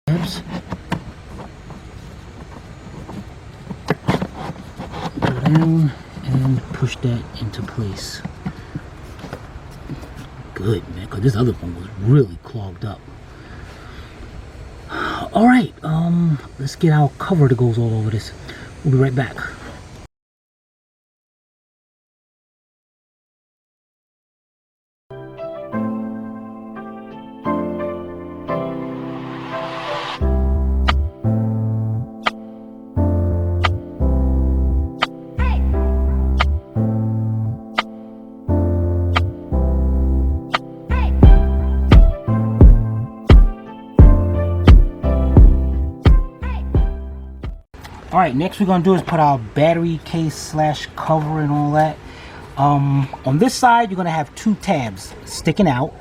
tabs. Go down and push that into place. Good, man, because this other one was really clogged up. Alright, let's get our cover that goes all over this. We'll be right back. Alright, next we're going to do is put our battery case slash cover and all that. On this side, you're going to have two tabs sticking out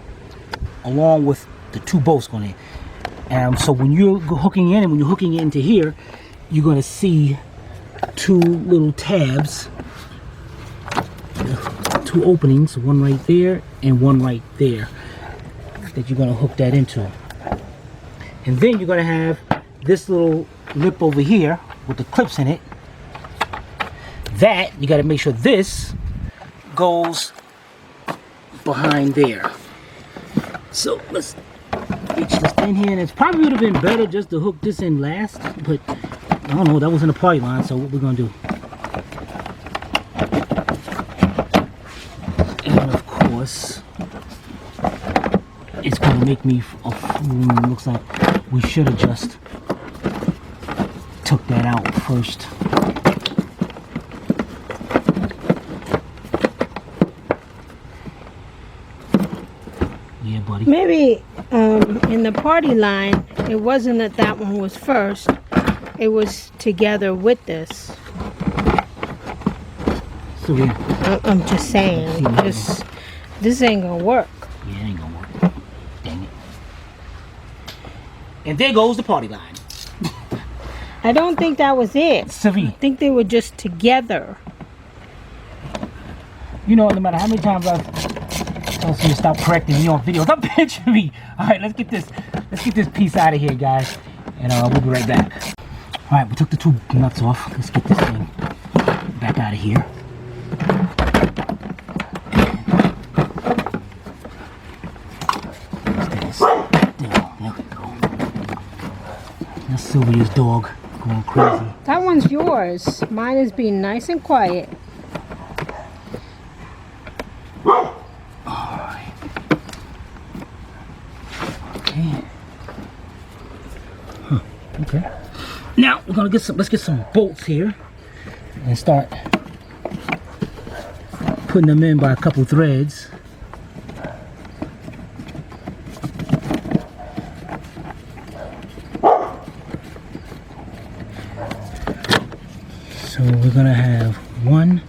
along with the two bolts going in. So when you're hooking in and when you're hooking it into here, you're going to see two little tabs, two openings, one right there and one right there that you're going to hook that into. And then you're going to have this little lip over here with the clips in it. That you got to make sure this goes behind there. So let's reach this in here, and it's probably would have been better just to hook this in last, but I don't know, that was in the party line. So what we're gonna do, and of course it's gonna make me a fool. It looks like we should have just took that out first. Yeah, buddy. Maybe in the party line, it wasn't that that one was first. It was together with this. So yeah. I'm just saying, this ain't gonna work. Yeah, it ain't gonna work. Dang it. And there goes the party line. I don't think that was it. Savvy. I think they were just together. You know, no matter how many times I've told you to stop correcting me on videos, stop pinching me. All right, let's get this piece out of here, guys, and we'll be right back. All right, we took the two nuts off. Let's get this thing back out of here. There we go. That's Sylvia's dog going crazy. That one's yours. Mine is being nice and quiet. Alright. Okay. Huh. Okay. Now we're gonna let's get some bolts here and start putting them in by a couple threads. So we're gonna have 1,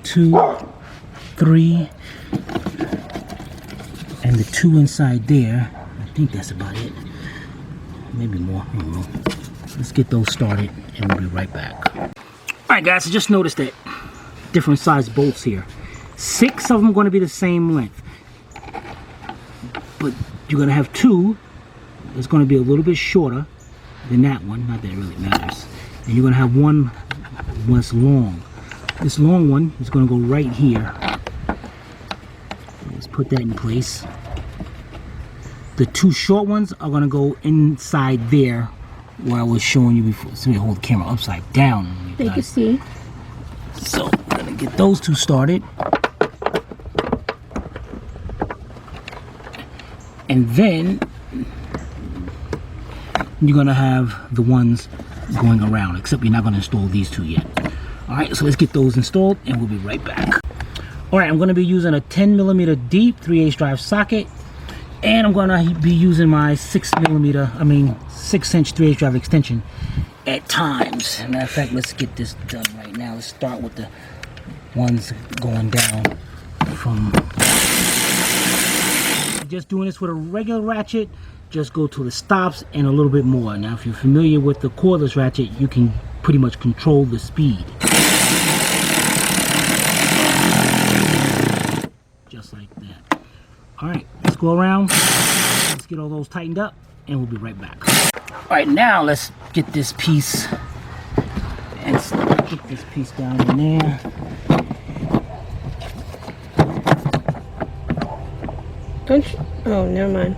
2, 3, and the 2 inside there. I think that's about it. Maybe more. I don't know. Let's get those started, and we'll be right back. All right, guys. I just noticed that different size bolts here. 6 of them are going to be the same length, but you're gonna have 2 that's going to be a little bit shorter than that one. Not that it really matters. And you're gonna have one that's long. This long one is going to go right here. Let's put that in place. The 2 short ones are going to go inside there where I was showing you before. So let me hold the camera upside down. They can see. So we're going to get those 2 started. And then you're going to have the ones going around, except you're not going to install these 2 yet. Alright, so let's get those installed and we'll be right back. Alright, I'm going to be using a 10mm deep 3/8 drive socket, and I'm going to be using my 6mm, 6-inch 3/8 drive extension at times. As a matter of fact, let's get this done right now. Let's start with the ones going down from. Just doing this with a regular ratchet, just go to the stops and a little bit more. Now, if you're familiar with the cordless ratchet, you can pretty much control the speed. Just like that. Alright, let's go around. Let's get all those tightened up and we'll be right back. All right, now let's get this piece and get this piece down in there. Don't you? Oh, never mind.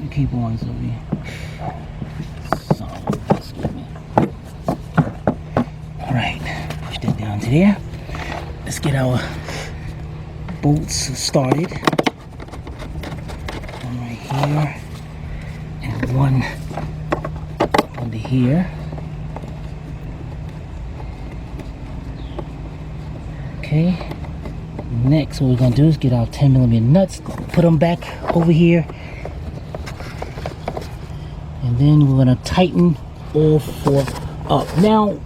You keep on, Sylvia. So, excuse me. All right, push that down to there. Let's get our bolts started. One right here and one under here. Okay. Next, what we're gonna do is get our 10mm nuts, put them back over here, and then we're gonna tighten all 4 up. Now,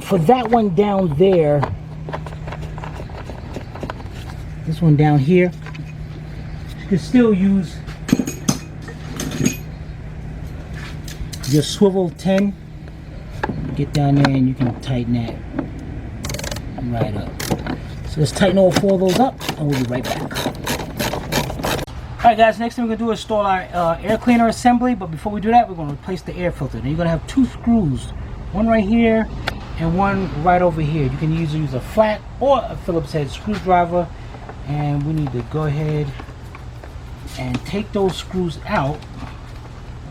for that one down there, this one down here, you can still use your swivel 10. Get down there and you can tighten that right up. So let's tighten all 4 of those up and we'll be right back. Alright guys, next thing we're going to do is install our air cleaner assembly, but before we do that, we're going to replace the air filter. Now you're going to have 2 screws, one right here and one right over here. You can either use a flat or a Phillips head screwdriver, and we need to go ahead and take those screws out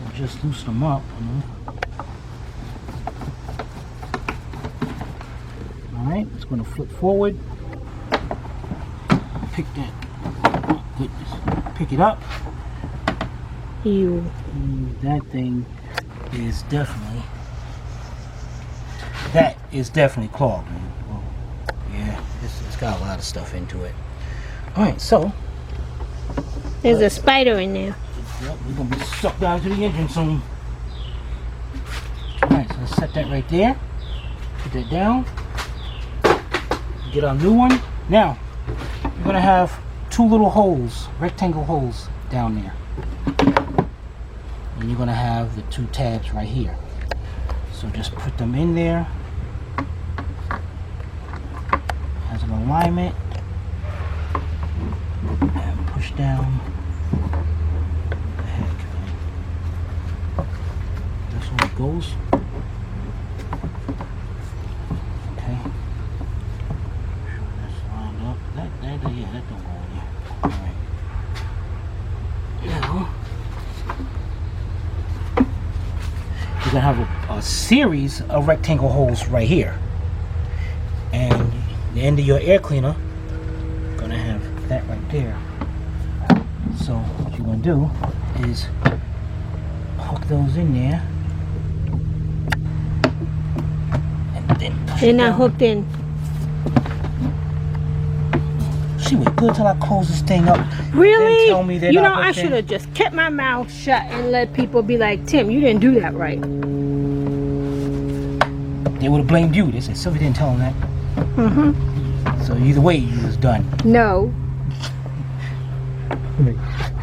and just loosen them up. Alright, it's going to flip forward. Pick that. Oh, goodness. Pick it up. That thing is definitely. That is definitely clogged, man. Oh, yeah, it's got a lot of stuff into it. Alright, so. There's a spider in there. Yep, we're going to be sucked down to the engine soon. Alright, so let's set that right there. Put that down. Get our new one. Now, you're going to have 2 little holes, rectangle holes down there. And you're going to have the 2 tabs right here. So just put them in there. Has an alignment. And push down. What the heck, man? That's where it goes. Okay. Yeah, that don't go in there. Alright. Now, you're going to have a series of rectangle holes right here. And the end of your air cleaner, you're going to have that right there. So, what you're going to do is hook those in there. And then push They're it not down. hooked in. She wait good till I close this thing up. Really? Then tell me they're you not know, I hooked in. should have just kept my mouth shut and let people be like, Tim, you didn't do that right. They would have blamed you. They said Sylvia didn't tell them that. Mm-hmm. So either way, you was done. No.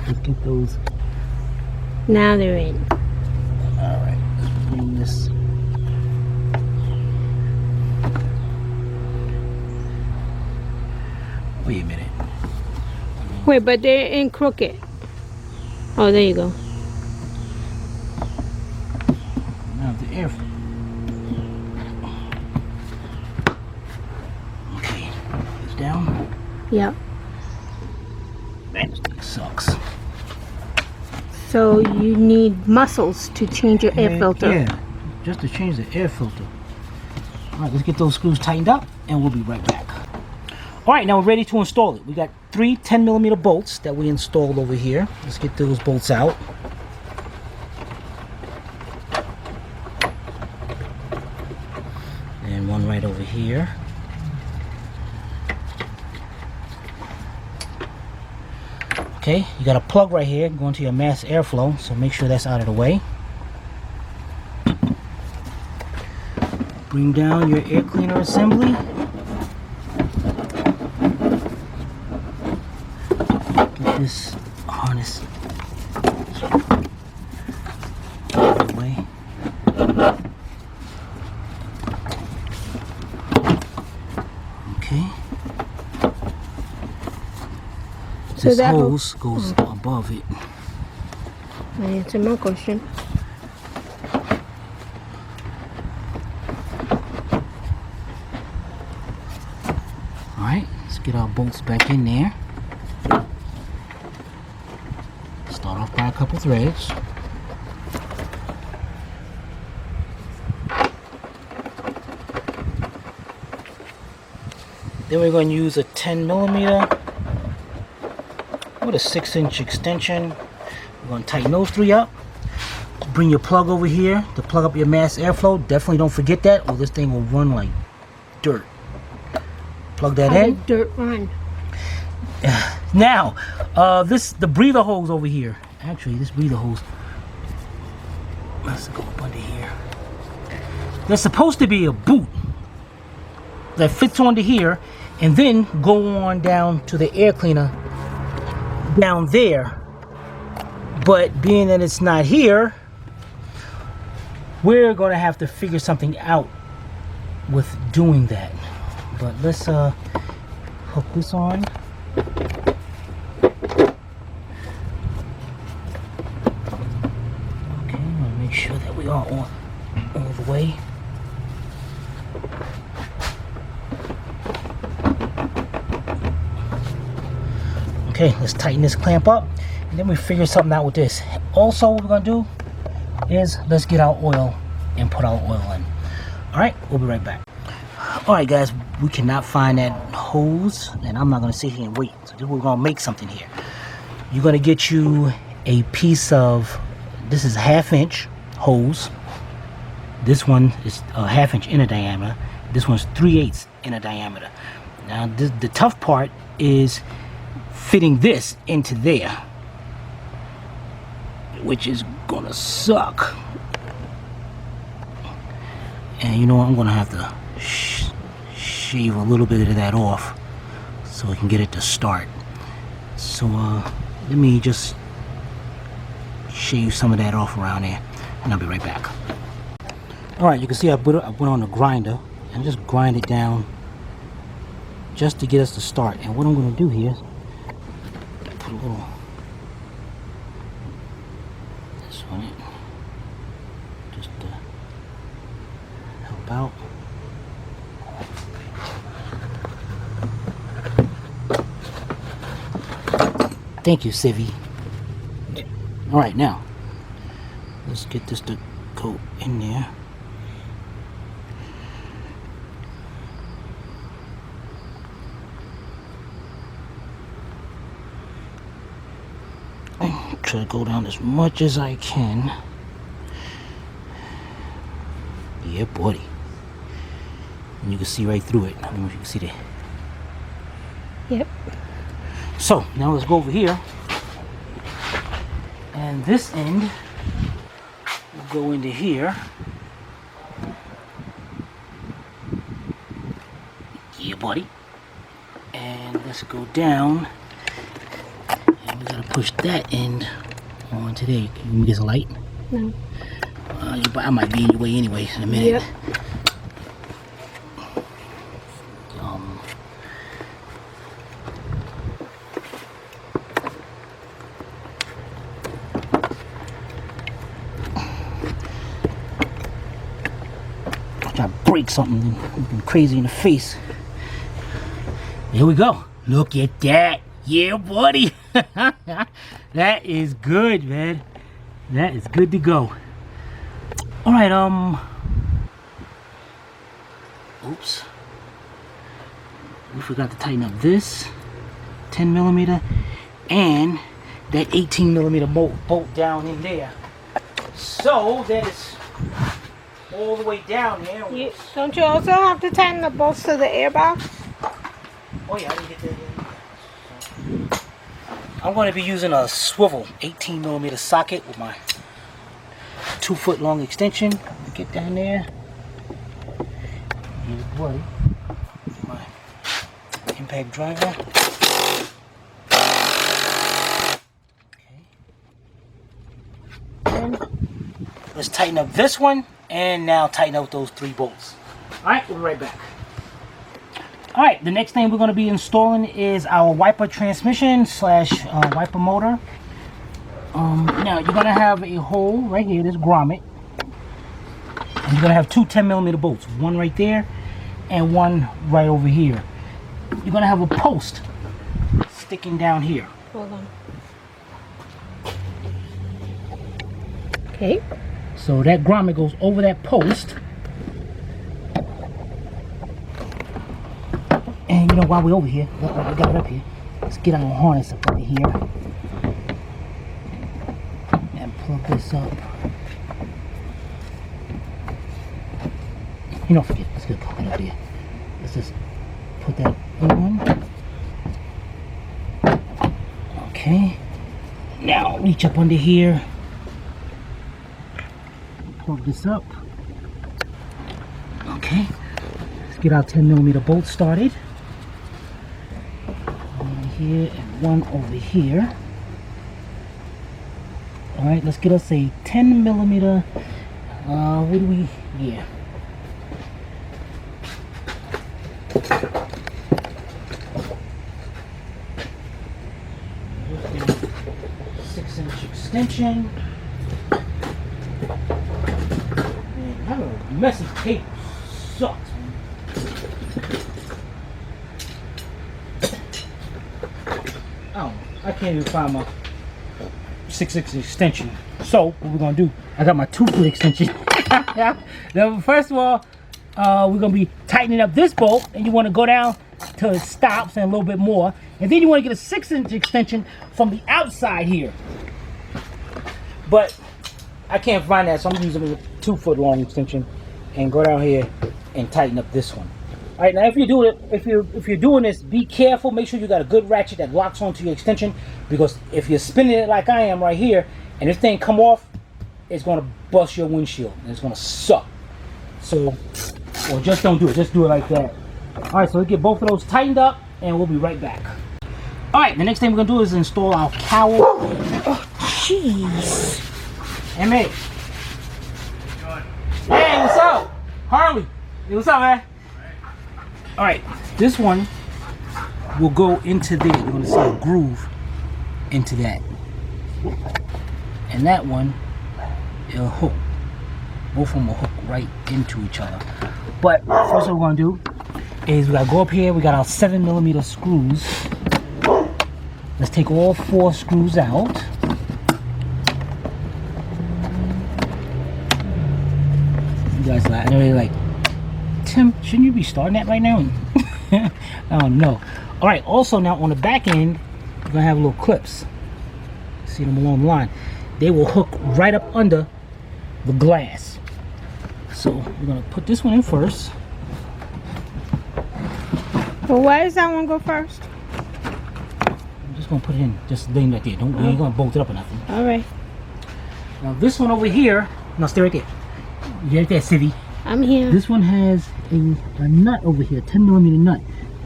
Let's get those. Now they're in. All right. Let's bring this. Wait a minute. Wait, but they're in crooked. Oh, there you go. Now the air. Okay. It's down. Yep. Man, this thing sucks. So you need muscles to change your air filter. Yeah, just to change the air filter. All right, let's get those screws tightened up and we'll be right back. All right, now we're ready to install it. We got 3 10mm bolts that we installed over here. Let's get those bolts out. And one right over here. Okay, you got a plug right here going to your mass airflow, so make sure that's out of the way. Bring down your air cleaner assembly. Get this harness out of the way. Okay. So This that hose goes above it. I answered my question. Alright, let's get our bolts back in there. Start off by a couple threads. Then we're going to use a 10 millimeter with a 6-inch extension. We're going to tighten those three up. Bring your plug over here to plug up your mass airflow. Definitely don't forget that, or this thing will run like dirt. Plug that How in. did dirt run? Now, the breather hose over here. Actually, this breather hose. Let's go up under here. There's supposed to be a boot that fits onto here, and then go on down to the air cleaner down there. But being that it's not here, we're going to have to figure something out with doing that. But let's hook this on. Okay, I'm going to make sure that we are on all the way. Okay, let's tighten this clamp up, and then we figure something out with this. Also, what we're gonna do is let's get our oil and put our oil in. All right, we'll be right back. All right, guys, we cannot find that hose, and I'm not gonna sit here and wait. So we're gonna make something here. You're gonna get you a piece of, this is a 1/2-inch hose. This one is a 1/2 inch in a diameter. This one's 3/8 in a diameter. Now, the tough part is fitting this into there, which is gonna suck. And you know what, I'm gonna have to shave a little bit of that off so we can get it to start. So let me just shave some of that off around there, and I'll be right back. All right, you can see I went on the grinder and just grind it down just to get us to start. And what I'm gonna do here, put a little this on it just to help out. Thank you, Civvy. All right, now let's get this to go in there. Try to go down as much as I can. Yeah, buddy. And you can see right through it. I don't know if you can see that. Yep. So now let's go over here, and this end will go into here. Yeah, buddy. And let's go down. We gotta push that end onto there. Can you get a light? No. I might be in your way anyway in a minute. Yep. Try to break something looking crazy in the face. Here we go. Look at that. Yeah, buddy. That is good, man. That is good to go. All right, oops. We forgot to tighten up this 10 millimeter and that 18 millimeter bolt down in there. So that it's all the way down there. Don't you also have to tighten the bolts to the air box? Oh yeah, I didn't get that in. I'm going to be using a swivel 18 millimeter socket with my 2-foot long extension. Get down there. Here's buddy. My impact driver. Okay. And let's tighten up this one, and now tighten up those 3 bolts. All right, we'll be right back. All right, the next thing we're going to be installing is our wiper transmission slash wiper motor. Now you're gonna have a hole right here, this grommet. And you're gonna have two 10mm bolts, one right there and one right over here. You're gonna have a post sticking down here. Hold on. Okay. So that grommet goes over that post. And you know, while we're over here, look, we got it up here. Let's get our harness up over here and plug this up. You know, forget. Let's get it up there. Let's just put that on. Okay. Now reach up under here. Plug this up. Okay. Let's get our 10mm bolt started. One here and one over here. All right. Let's get us a 10mm. What do we? Yeah. 6-inch extension. Man, having a messy tape sucks. Oh, I can't even find my 6-inch extension. So what we're gonna do? I got my 2-foot extension. Now, first of all, we're gonna be tightening up this bolt, and you want to go down till it stops and a little bit more, and then you want to get a 6-inch extension from the outside here. But I can't find that, so I'm using a 2-foot long extension and go down here and tighten up this one. All right, now if you're doing this, be careful. Make sure you got a good ratchet that locks onto your extension, because if you're spinning it like I am right here, and this thing come off, it's gonna bust your windshield and it's gonna suck. So, or just don't do it. Just do it like that. All right, so we get both of those tightened up, and we'll be right back. All right, the next thing we're gonna do is install our cowl. Oh, jeez. Hey, mate. Hey, what's up? Harley. Hey, what's up, man? All right, this one will go into there. You're gonna see a groove into that. And that one, it'll hook. Both of them will hook right into each other. But first what we're gonna do is we gotta go up here. We got our 7mm screws. Let's take all 4 screws out. You guys, I know they're like, Tim, shouldn't you be starting that right now? I don't know. All right. Also, now on the back end, we're gonna have little clips. See them along the line. They will hook right up under the glass. So we're gonna put this one in first. Well, why does that one go first? I'm just gonna put it in, just laying right there. You ain't gonna bolt it up or nothing. All right. Now this one over here, now stay right there. You right there, Civvy. I'm here. This one has a nut over here, 10mm nut,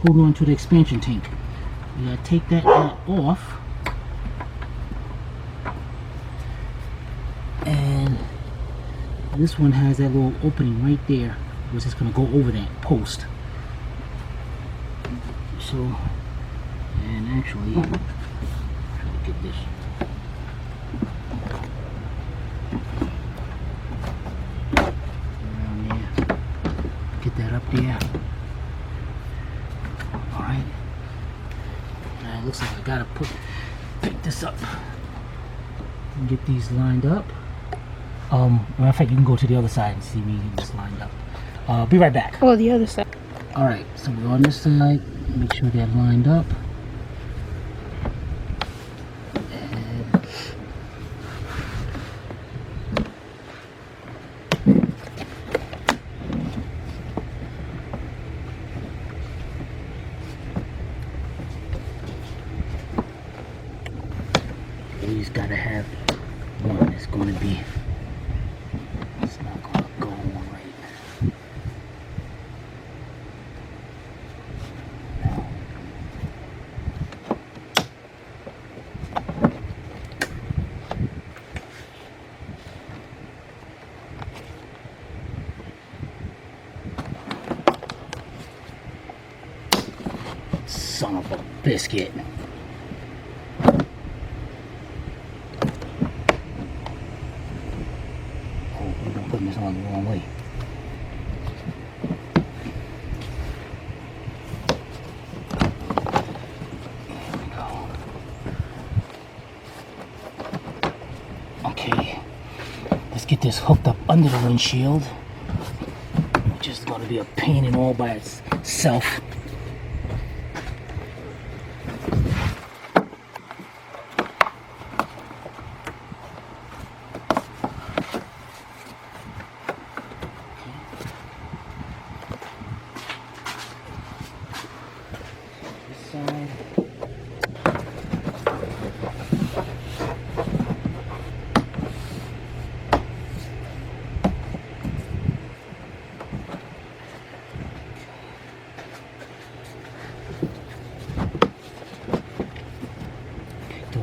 holding on to the expansion tank. You gotta take that nut off. And this one has that little opening right there, which is gonna go over that post. So, and actually, try to get this. Around there. Get that up there. Alright. Now it looks like I gotta pick this up and get these lined up. Matter of fact, you can go to the other side and see me get this lined up. Be right back. Oh, the other side. Alright, so we're on this side. Make sure they're lined up. He's got to have one that's going to be, it's not going to go right. Son of a biscuit. on the wrong way. There we go. Okay, let's get this hooked up under the windshield, which is going to be a pain in all by itself.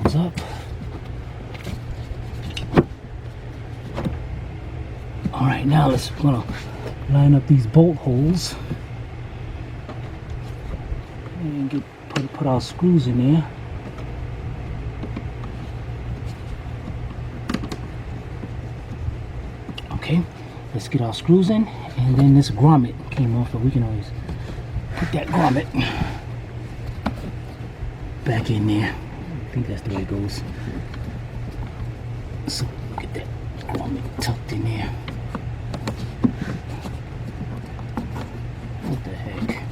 Those up. All right, now let's gonna line up these bolt holes and put our screws in there. Okay, let's get our screws in, and then this grommet came off, but we can always put that grommet back in there. I think that's the way it goes. So get that grommet tucked in there. What the heck?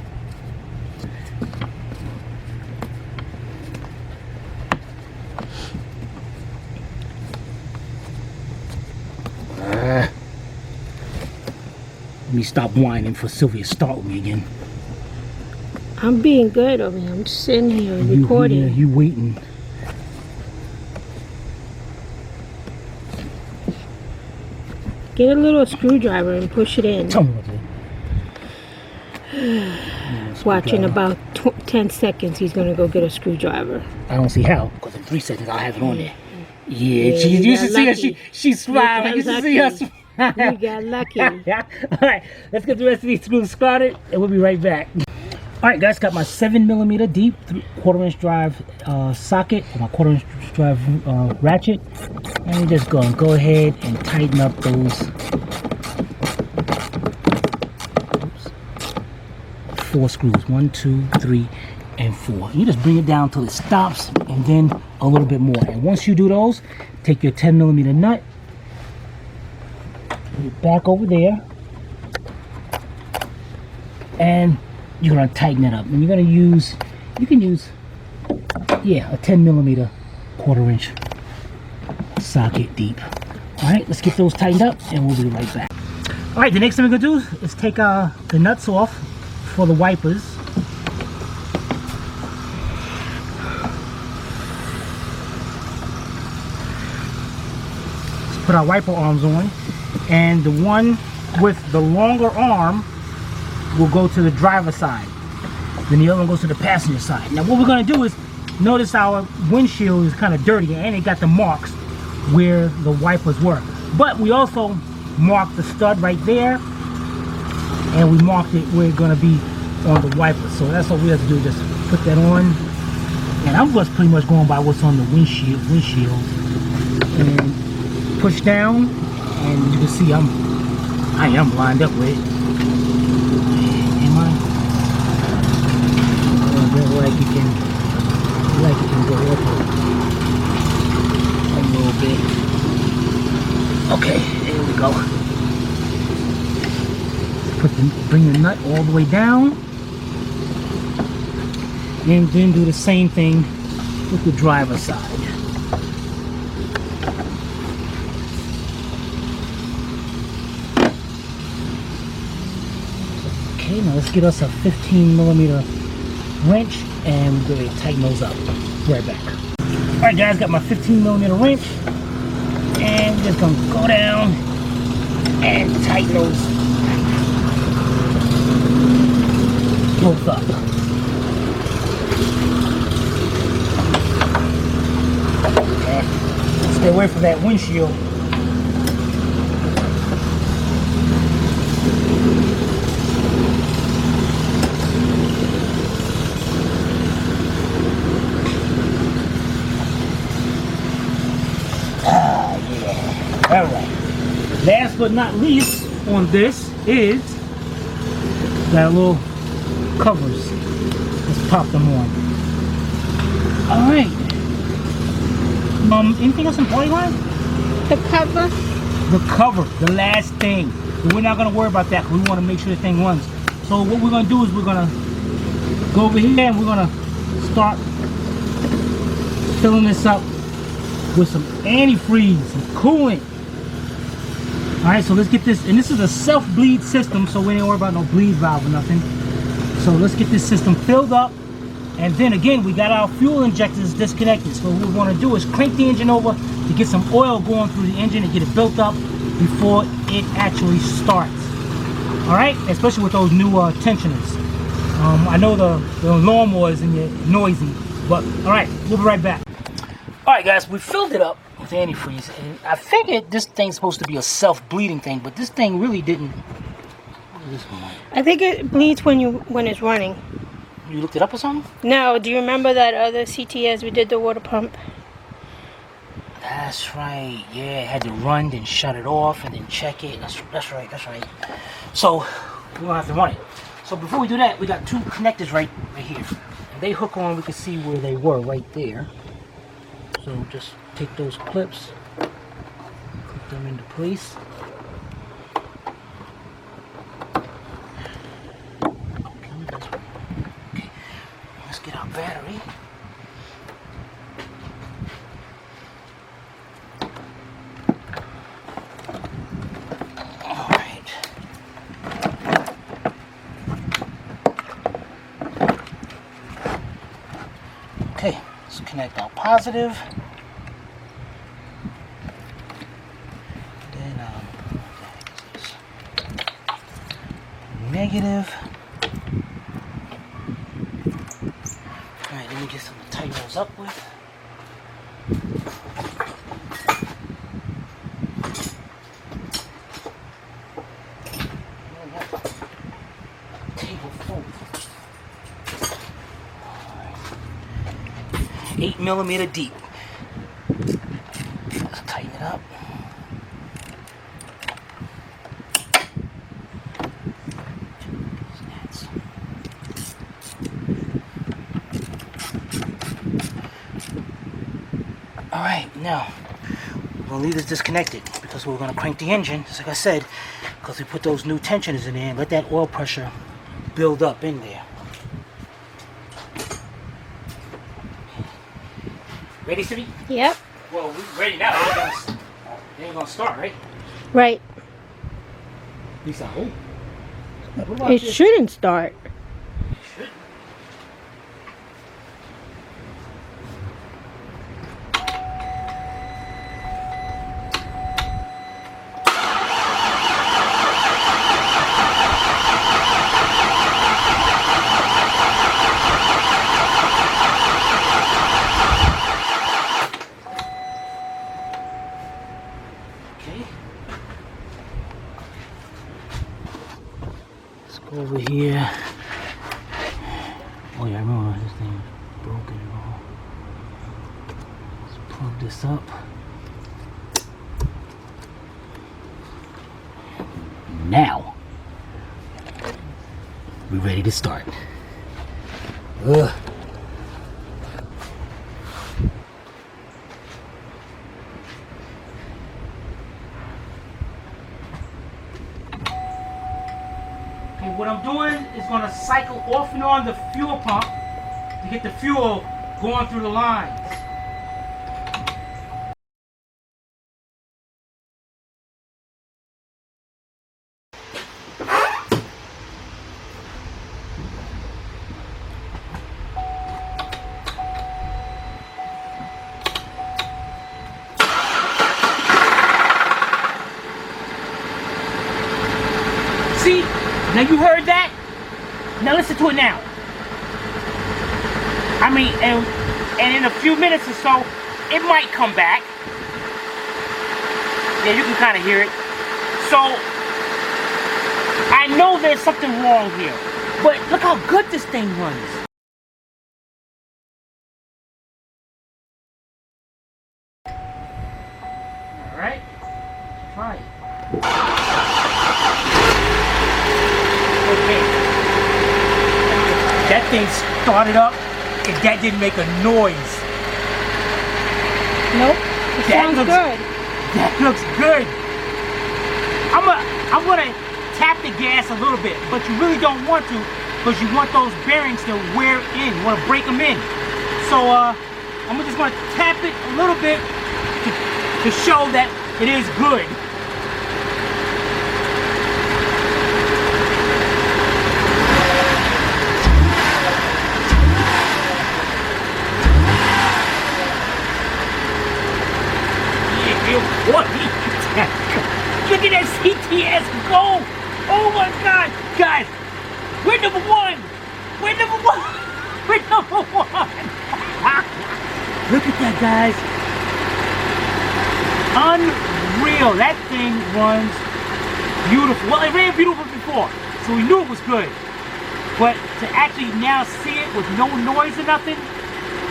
Let me stop whining for Sylvia to start with me again. I'm being good over here. I'm just sitting here recording. You waiting. Get a little screwdriver and push it in. Tell me what to do. Watch in about 10 seconds he's going to go get a screwdriver. I don't see how, because in 3 seconds I'll have it on there. Yeah, Yeah, you should see her. She's smiling. You should see her. You got lucky. Alright, let's get the rest of these screws started and we'll be right back. Alright guys, got my 7mm deep 1/4 inch drive socket, my 1/4 inch drive ratchet, and we're just going to go ahead and tighten up those 4 screws. 1, 2, 3, and 4. You just bring it down till it stops, and then a little bit more. And once you do those, take your 10mm nut, put it back over there, and you're gonna tighten it up. And you're gonna use, you can use, yeah, a 10mm 1/4 inch socket deep. All right, let's get those tightened up, and we'll be right back. All right, the next thing we're gonna do is take the nuts off for the wipers. Let's put our wiper arms on, and the one with the longer arm will go to the driver's side. Then the other one goes to the passenger side. Now what we're gonna do is, notice our windshield is kind of dirty and it got the marks where the wipers were. But we also marked the stud right there, and we marked it where it's gonna be on the wipers. So that's what we have to do, just put that on. And I'm just pretty much going by what's on the windshield. And push down, and you can see I am lined up with it. Am I? Like you can go up a little bit. Okay, there we go. Bring the nut all the way down, and then do the same thing with the driver's side. Okay, now let's get us a 15mm wrench, and we're going to tighten those up. Right back. Alright guys, got my 15mm wrench, and just going to go down and tighten those both up. Okay. Stay away from that windshield. Alright, Last but not least on this is that little covers. Let's pop them on. All right. Anything else in party line? The cover. The cover, the last thing. But we're not gonna worry about that. We want to make sure the thing runs. So what we're gonna do is we're gonna go over here and we're gonna start filling this up with some antifreeze, some coolant. All right, so let's get this, and this is a self-bleed system, so we ain't worry about no bleed valve or nothing. So let's get this system filled up, and then again, we got our fuel injectors disconnected. So what we want to do is crank the engine over to get some oil going through the engine and get it built up before it actually starts. All right, especially with those new tensioners. I know the lawnmower is noisy, but all right, we'll be right back. All right, guys, we filled it up with antifreeze, and I figured this thing's supposed to be a self-bleeding thing, but this thing really didn't. What is this one? I think it bleeds when it's running. You looked it up or something? No, do you remember that other CTS we did the water pump? That's right. Yeah, it had to run, then shut it off, and then check it. That's right. That's right. So we don't have to run it. So before we do that, we got two connectors right here. And they hook on. We can see where they were right there. So just take those clips, clip them into place. Okay, let's get our battery. All right. Okay, let's connect our positive. Negative. Alright, let me get something to tighten those up with. Table full. 8mm deep. Let's tighten it up. Alright, now we're going to leave this disconnected because we're going to crank the engine, just like I said, because we put those new tensioners in there and let that oil pressure build up in there. Ready, Siri? Yep. Well, we're ready now. It ain't going to start, right? Right. At least I hope. What about It this? shouldn't start. It should. Over here. Oh yeah, I remember this thing was broken and all. Let's plug this up. Now we're ready to start. Ugh. What I'm doing is going to cycle off and on the fuel pump to get the fuel going through the lines. See? Now you heard that? Now listen to it now. I mean, and in a few minutes or so, it might come back. Yeah, you can kind of hear it. So, I know there's something wrong here. But look how good this thing runs. Alright, try it. Okay. That thing started up and that didn't make a noise. Nope. It sounds good. That looks good. I'm gonna tap the gas a little bit, but you really don't want to, because you want those bearings to wear in. You want to break them in. So I'm just gonna tap it a little bit to show that it is good. What? Look at that CTS go! Oh my God, guys, we're number one. We're number one. We're number one. Look at that, guys. Unreal. That thing runs beautiful. Well, it ran beautiful before, so we knew it was good. But to actually now see it with no noise or nothing,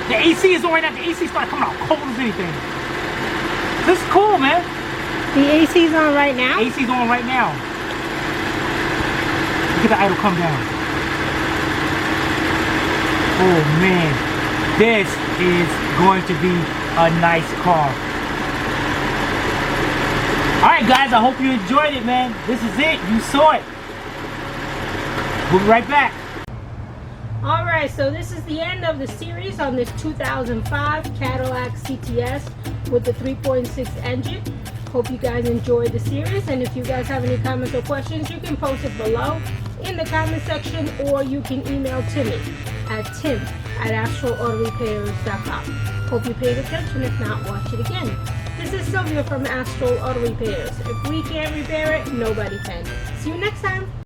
the AC is on right now. The AC started coming out cold as anything. This is cool, man. The AC's on right now? AC's on right now. Look at the idle come down. Oh man, this is going to be a nice car. Alright guys, I hope you enjoyed it, man. This is it. You saw it. We'll be right back. Alright, so this is the end of the series on this 2005 Cadillac CTS with the 3.6 engine. Hope you guys enjoyed the series, and if you guys have any comments or questions, you can post it below in the comment section, or you can email Timmy at tim@AstralAutoRepairs.com. Hope you paid attention. If not, watch it again. This is Sylvia from Astral Auto Repairs. If we can't repair it, nobody can. See you next time.